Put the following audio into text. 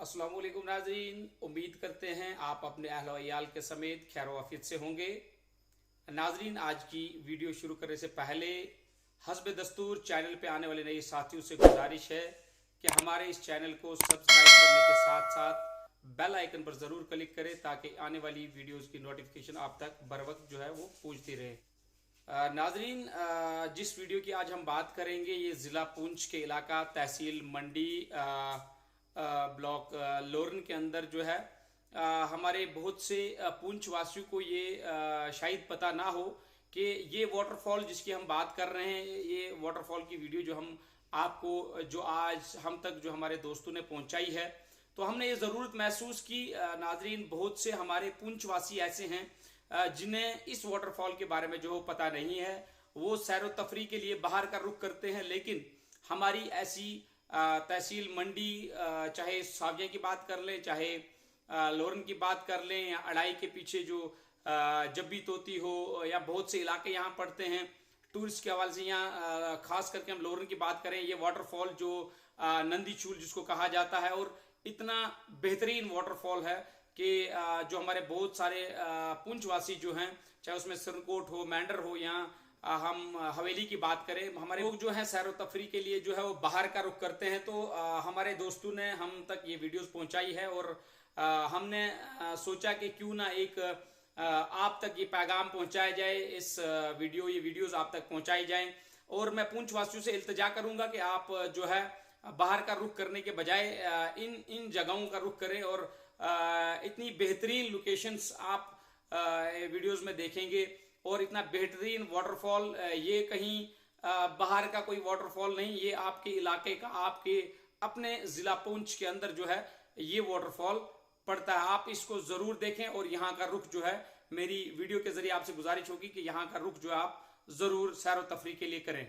अस्सलाम वालेकुम नाज़रीन, उम्मीद करते हैं आप अपने अहल वयाल के समेत खैर वाफियत से होंगे। नाज़रीन, आज की वीडियो शुरू करने से पहले हस्ब दस्तूर चैनल पे आने वाले नए साथियों से गुजारिश है कि हमारे इस चैनल को सब्सक्राइब करने के साथ साथ बेल आइकन पर ज़रूर क्लिक करें ताकि आने वाली वीडियोस की नोटिफिकेशन आप तक बर वक्त जो है वो पहुँचती रहे। नाज़रीन, जिस वीडियो की आज हम बात करेंगे ये ज़िला पुंछ के इलाका तहसील मंडी ब्लॉक लोरन के अंदर जो है हमारे बहुत से पुंछ वासियों को ये शायद पता ना हो कि ये वाटरफॉल जिसकी हम बात कर रहे हैं, ये वाटरफॉल की वीडियो जो हम आपको जो आज हम तक जो हमारे दोस्तों ने पहुंचाई है, तो हमने ये ज़रूरत महसूस की। नाजरीन, बहुत से हमारे पुंछ वासी ऐसे हैं जिन्हें इस वाटरफॉल के बारे में जो पता नहीं है, वो सैर व तफरी के लिए बाहर का रुख करते हैं। लेकिन हमारी ऐसी तहसील मंडी, चाहे साविया की बात कर लें, चाहे लोरन की बात कर लें, या अड़ाई के पीछे जो जब्बी तोती हो, या बहुत से इलाके यहाँ पड़ते हैं टूरिस्ट के हवाले से। यहाँ खास करके हम लोरन की बात करें, ये वाटरफॉल जो नंदी चूल जिसको कहा जाता है, और इतना बेहतरीन वाटरफॉल है कि जो हमारे बहुत सारे पुंछवासी जो हैं, चाहे उसमें सिरकोट हो, मैंडर हो, या हम हवेली की बात करें, हमारे लोग जो हैं सैर व तफरी के लिए जो है वो बाहर का रुख करते हैं। तो हमारे दोस्तों ने हम तक ये वीडियोस पहुंचाई है, और हमने सोचा कि क्यों ना एक आप तक ये पैगाम पहुंचाया जाए, ये वीडियोस आप तक पहुंचाई जाएं। और मैं पुंछ वासियों से इल्तिजा करूंगा कि आप जो है बाहर का रुख करने के बजाय इन जगहों का रुख करें, और इतनी बेहतरीन लोकेशंस आप वीडियोस में देखेंगे। और इतना बेहतरीन वाटरफॉल, ये कहीं बाहर का कोई वाटरफॉल नहीं, ये आपके इलाके का, आपके अपने ज़िला पुंछ के अंदर जो है ये वाटरफॉल पड़ता है। आप इसको ज़रूर देखें, और यहाँ का रुख जो है, मेरी वीडियो के ज़रिए आपसे गुजारिश होगी कि यहाँ का रुख जो है आप ज़रूर सैर व तफरी के लिए करें।